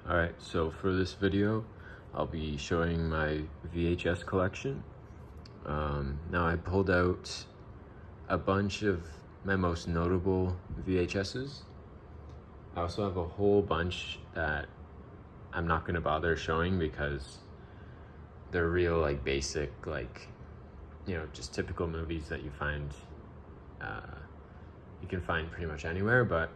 Alright, so for this video, I'll be showing my VHS collection. Now I pulled out a bunch of my most notable VHSs. I also have a whole bunch that I'm not going to bother showing because they're real basic, just typical movies that you find, you can find pretty much anywhere, but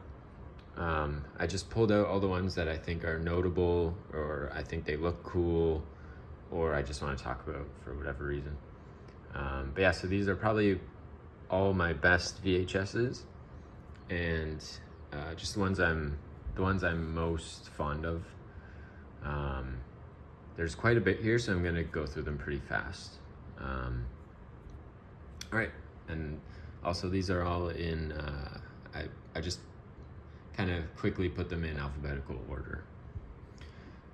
I just pulled out all the ones that I think are notable, or I think they look cool, or I just want to talk about for whatever reason. But yeah, so these are probably all my best VHSs, and just the ones I'm most fond of. There's quite a bit here, so I'm gonna go through them pretty fast. All right, and also these are all in. I just kind of quickly put them in alphabetical order.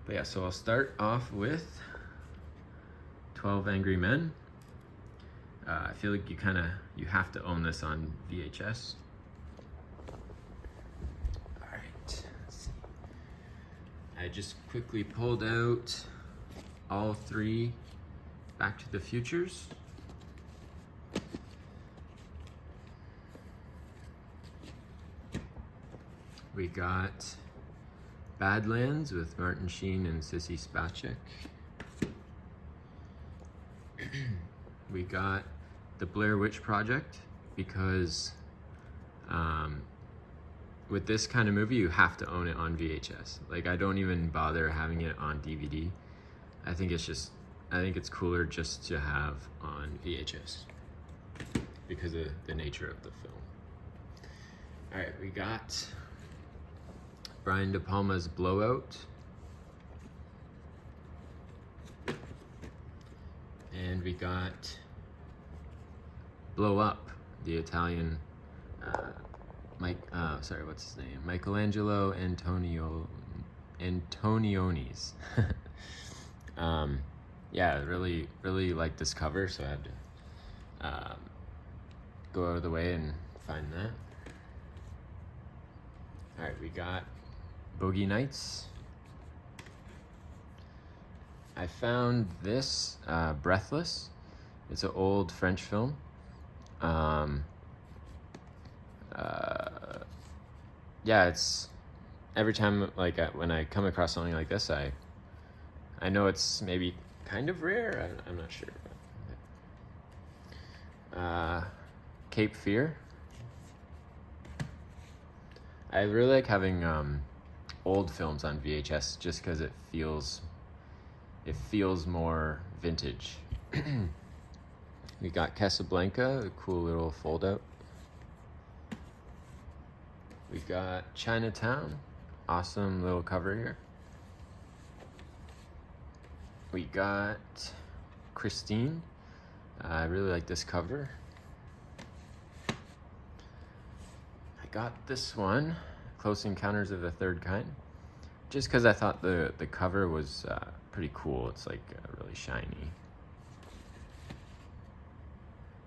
But yeah, so I'll start off with 12 Angry Men. I feel like you have to own this on VHS. All right, let's see. I just quickly pulled out all three Back to the Futures. We got Badlands with Martin Sheen and Sissy Spacek. We got The Blair Witch Project, because with this kind of movie, you have to own it on VHS. I don't even bother having it on DVD. I think it's cooler just to have on VHS because of the nature of the film. All right, we got Brian De Palma's Blowout. And we got Blow Up, the Italian, what's his name? Michelangelo Antonioni's. Yeah, really like this cover, so I had to go out of the way and find that. All right, we got Boogie Nights. I found this, Breathless. It's an old French film. Yeah, it's every time when I come across something like this, I know it's maybe kind of rare. I'm not sure. Cape Fear. I really like having old films on VHS just because it feels more vintage. We got Casablanca, a cool little fold out. We got Chinatown, awesome little cover here. We got Christine. I really like this cover. I got this one, Close Encounters of the Third Kind, just because I thought the cover was pretty cool. It's really shiny.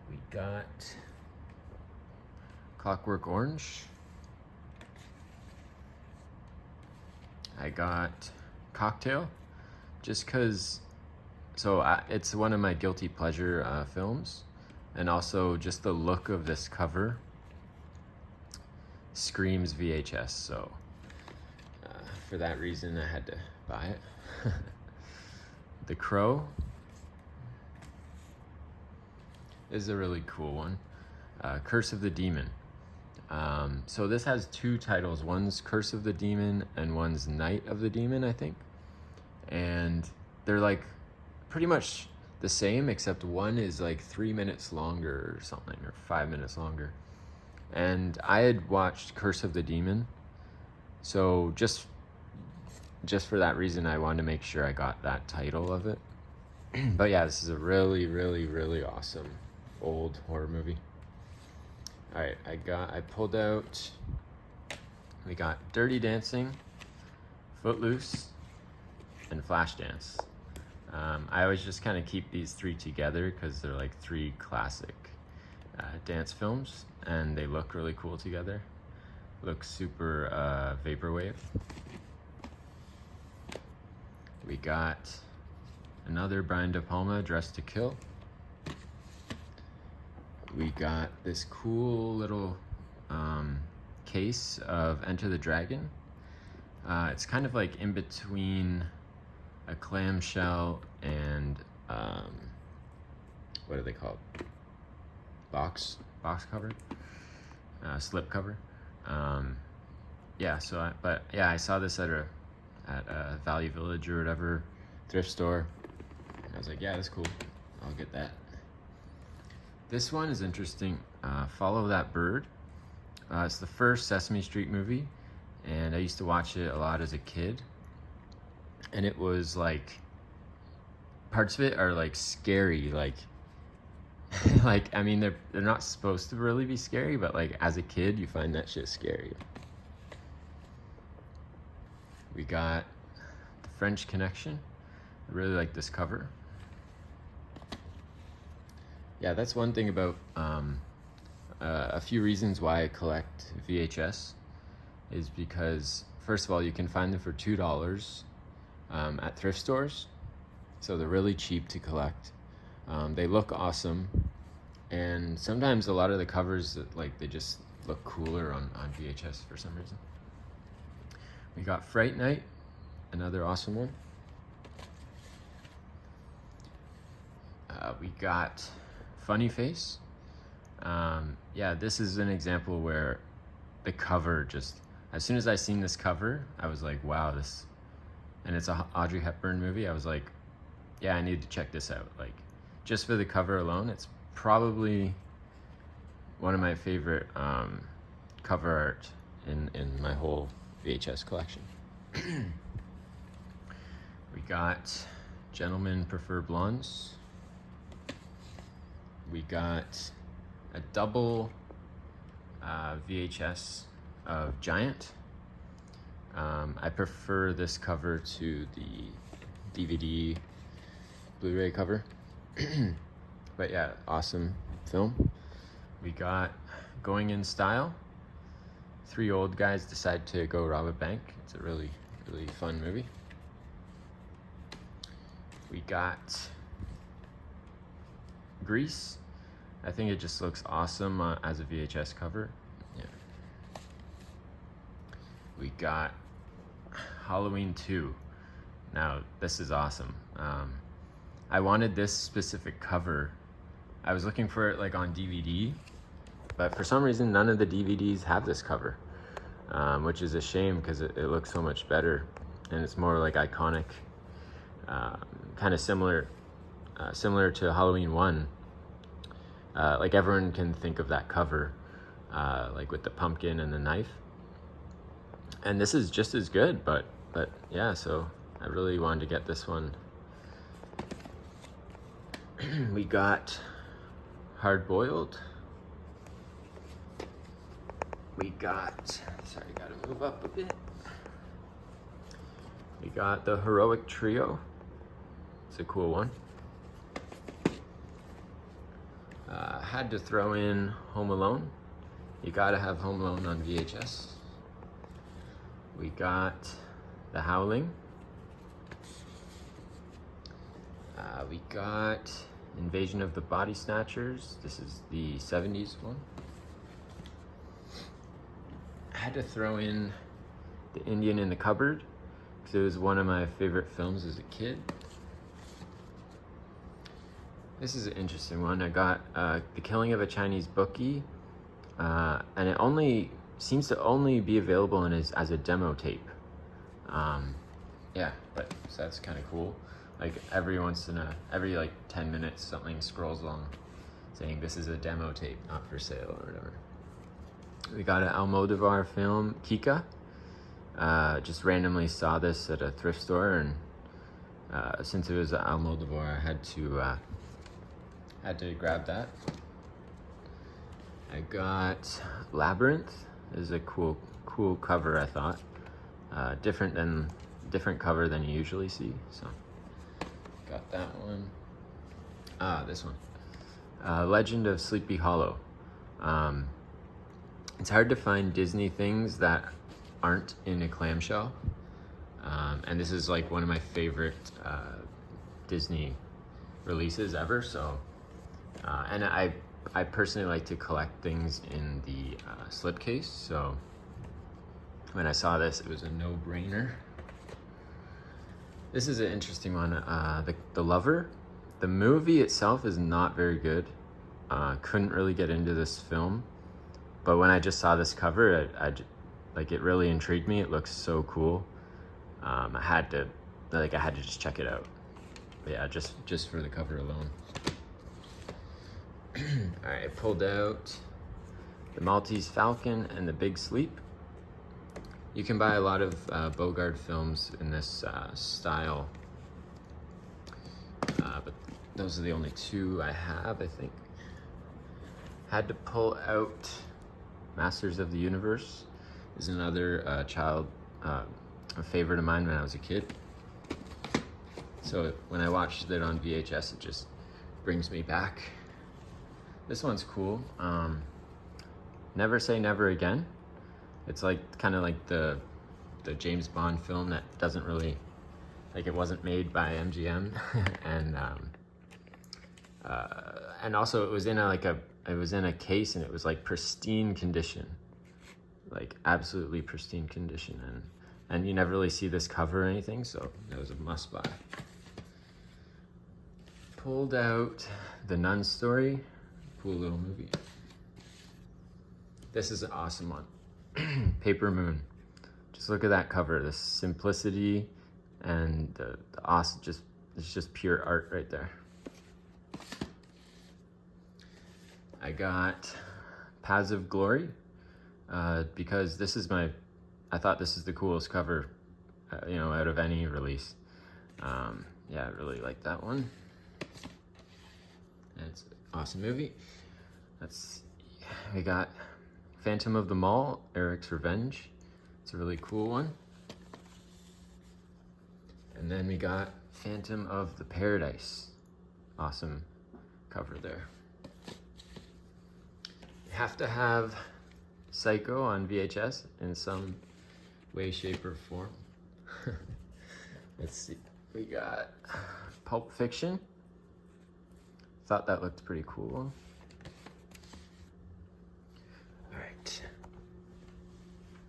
We got Clockwork Orange. I got Cocktail, just because, it's one of my guilty pleasure films, and also just the look of this cover screams VHS, so for that reason I had to buy it. The Crow is a really cool one. Curse of the Demon. So this has two titles. One's Curse of the Demon and one's Night of the Demon, I think. And they're pretty much the same, except one is 3 minutes longer or something, or 5 minutes longer. And I had watched Curse of the Demon, so just for that reason, I wanted to make sure I got that title of it. But yeah, this is a really, really, really awesome old horror movie. All right, I pulled out, we got Dirty Dancing, Footloose, and Flashdance. I always just kind of keep these three together because they're three classic dance films, and they look really cool together. Look super vaporwave. got another Brian De Palma, Dressed to Kill. We got this cool little case of Enter the Dragon. It's kind of like in between a clamshell and what are they called? Box cover, slip cover. Yeah. So, I saw this at a Value Village or whatever thrift store. And I was like, yeah, that's cool. I'll get that. This one is interesting. Follow That Bird. It's the first Sesame Street movie, and I used to watch it a lot as a kid. And it was like, parts of it are like scary, like I mean, they're not supposed to really be scary, but like as a kid, you find that shit scary. We got The French Connection. I really like this cover. Yeah, that's one thing about a few reasons why I collect VHS is because, first of all, you can find them for $2 at thrift stores, so they're really cheap to collect. They look awesome, and sometimes a lot of the covers, like, they just look cooler on VHS for some reason. We got Fright Night, another awesome one. We got Funny Face. Yeah, this is an example where the cover just, as soon as I seen this cover, I was like, wow, this, and it's a Audrey Hepburn movie. I was like, yeah, I need to check this out. Like, just for the cover alone, it's probably one of my favorite cover art in my whole VHS collection. We got Gentlemen Prefer Blondes. We got a double VHS of Giant. I prefer this cover to the DVD Blu-ray cover. But yeah, awesome film. We got Going in Style. Three old guys decide to go rob a bank. It's a really, really fun movie. We got Grease. I think it just looks awesome as a VHS cover. Yeah. We got Halloween 2. Now, this is awesome. I wanted this specific cover. I was looking for it like on DVD, but for some reason, none of the DVDs have this cover, which is a shame because it looks so much better, and it's more like iconic, kind of similar to Halloween 1. Like everyone can think of that cover, like with the pumpkin and the knife. And this is just as good, but yeah, so I really wanted to get this one. We got Hard Boiled. We got, sorry, gotta move up a bit. We got The Heroic Trio. It's a cool one. Had to throw in Home Alone. You gotta have Home Alone on VHS. We got The Howling. We got Invasion of the Body Snatchers. This is the 70s one. I had to throw in The Indian in the Cupboard because it was one of my favorite films as a kid. This is an interesting one. I got The Killing of a Chinese Bookie, and it only seems to only be available as a demo tape. Yeah, but so that's kind of cool. Like every like 10 minutes, something scrolls along saying this is a demo tape, not for sale or whatever. We got an Almodovar film, Kika. Just randomly saw this at a thrift store, and since it was Almodovar, I had to grab that. I got Labyrinth. This is a cool cover, I thought. Different cover than you usually see. So got that one. This one. Legend of Sleepy Hollow. It's hard to find Disney things that aren't in a clamshell. And this is like one of my favorite Disney releases ever. So, and I personally like to collect things in the slipcase. So when I saw this, it was a no-brainer. This is an interesting one. The Lover. The movie itself is not very good. Couldn't really get into this film, but when I just saw this cover, it really intrigued me. It looks so cool. I had to just check it out. But yeah, just for the cover alone. All right, I pulled out the Maltese Falcon and the Big Sleep. You can buy a lot of Bogart films in this style, but those are the only two I have, I think. Had to pull out Masters of the Universe. Is another a favorite of mine when I was a kid. So when I watched it on VHS, it just brings me back. This one's cool. Never Say Never Again. It's like kind of like the James Bond film that doesn't really, like, it wasn't made by MGM, and also it was in a case, and it was like pristine condition, like absolutely pristine condition, and you never really see this cover or anything, so that was a must buy. Pulled out The Nun Story. Cool little movie. This is an awesome one. Paper Moon. Just look at that cover. The simplicity and the awesome, it's just pure art right there. I got Paths of Glory because this is I thought this is the coolest cover, out of any release. Yeah, I really like that one. And it's an awesome movie. We got Phantom of the Mall, Eric's Revenge. It's a really cool one. And then we got Phantom of the Paradise. Awesome cover there. You have to have Psycho on VHS in some way, shape, or form. Let's see. We got Pulp Fiction. Thought that looked pretty cool. All right.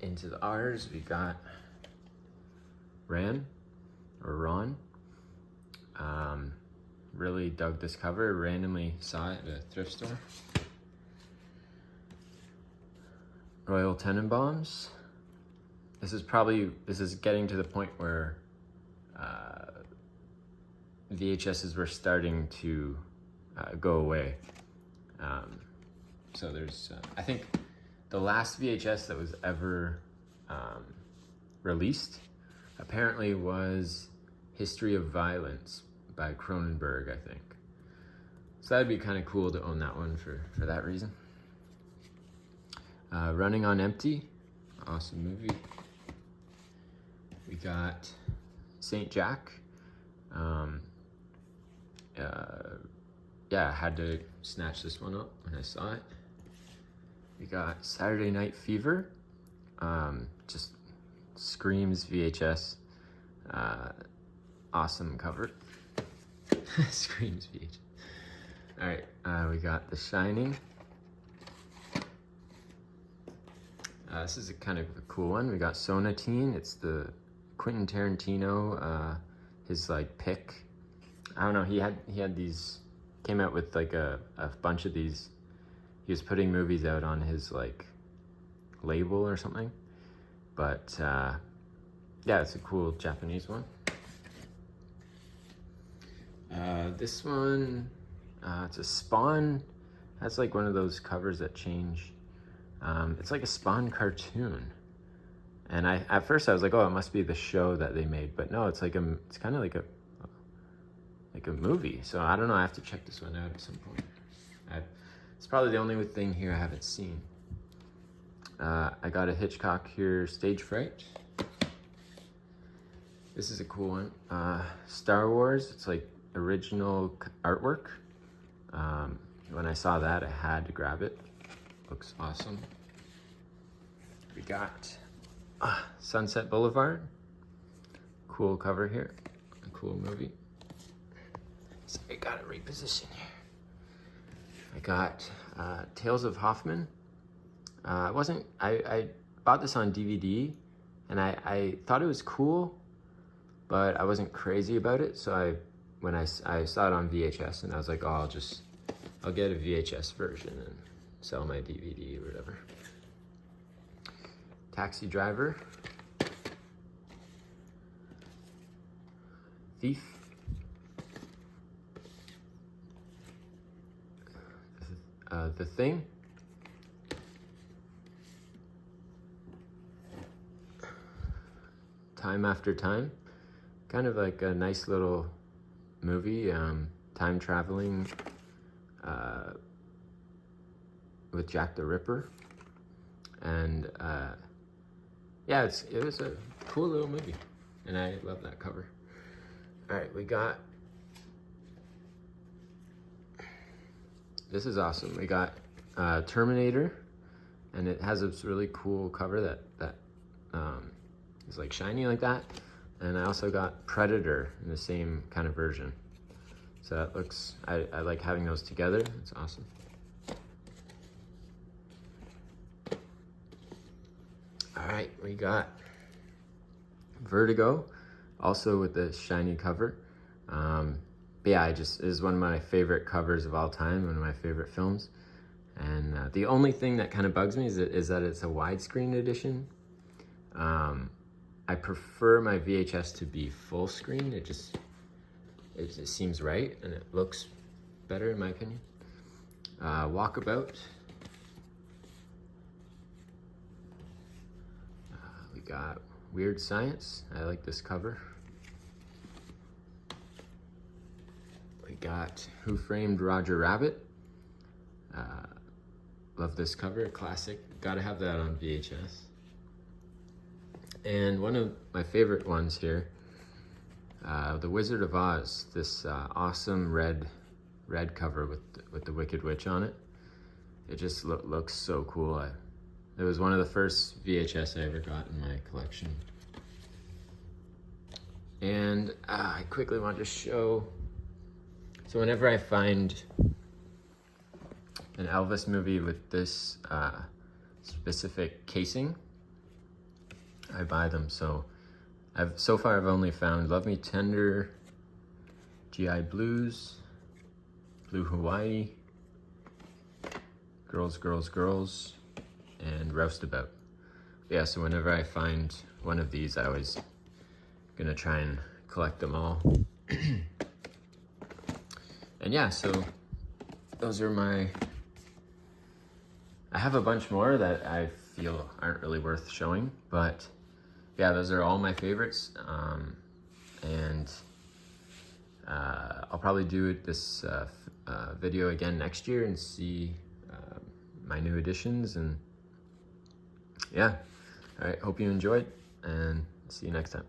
Into the R's, we got Ron. Really dug this cover. Randomly saw it at a thrift store. Royal Tenenbaums. This is getting to the point where VHSs were starting to go away. So there's, I think the last VHS that was ever released apparently was History of Violence by Cronenberg, I think. So that'd be kind of cool to own that one for that reason. Running on Empty, awesome movie. We got Saint Jack. Yeah, I had to snatch this one up when I saw it. We got Saturday Night Fever. Just screams VHS. Awesome cover. Screams VHS. All right, we got The Shining. This is a kind of a cool one. We got Sonatine. It's the Quentin Tarantino, his like pick. I don't know. He had these. Came out with like a bunch of these. He was putting movies out on his like label or something. But yeah, it's a cool Japanese one. This one, it's a Spawn. That's like one of those covers that change. It's like a Spawn cartoon. And at first I was like, oh, it must be the show that they made, but no, it's kind of like a movie. So I don't know. I have to check this one out at some point. It's probably the only thing here I haven't seen. I got a Hitchcock here, Stage Fright. This is a cool one. Star Wars. It's like original artwork. When I saw that, I had to grab it. Looks awesome. We got Sunset Boulevard. cool cover here, a cool movie. So I gotta reposition here. I got Tales of Hoffman. I bought this on DVD, and I thought it was cool, but I wasn't crazy about it. So when I saw it on VHS, and I was like, oh, I'll get a VHS version and sell my DVD or whatever. Taxi Driver. Thief. The Thing. Time After Time. Kind of like a nice little movie, time traveling with Jack the Ripper. And yeah, it was a cool little movie, and I love that cover. All right, we got, this is awesome. We got Terminator, and it has this really cool cover that is like shiny like that. And I also got Predator in the same kind of version. So that looks, I like having those together. It's awesome. All right, we got Vertigo, also with the shiny cover. But yeah, it is one of my favorite covers of all time, one of my favorite films. And the only thing that kind of bugs me is that it's a widescreen edition. I prefer my VHS to be full screen. It just seems right, and it looks better in my opinion. Walkabout. We got Weird Science. I like this cover. We got Who Framed Roger Rabbit. Love this cover, classic. Gotta have that on VHS. And one of my favorite ones here, The Wizard of Oz. This awesome red cover with the Wicked Witch on it. It just looks so cool. It was one of the first VHS I ever got in my collection. And I quickly want to show, so whenever I find an Elvis movie with this specific casing, I buy them. So so far I've only found Love Me Tender, GI Blues, Blue Hawaii, Girls, Girls, Girls, and Roustabout. Yeah, so whenever I find one of these, I always gonna try and collect them all. And yeah, so those are I have a bunch more that I feel aren't really worth showing, but yeah, those are all my favorites. And I'll probably do this video again next year and see my new additions. And yeah, all right, hope you enjoyed, and see you next time.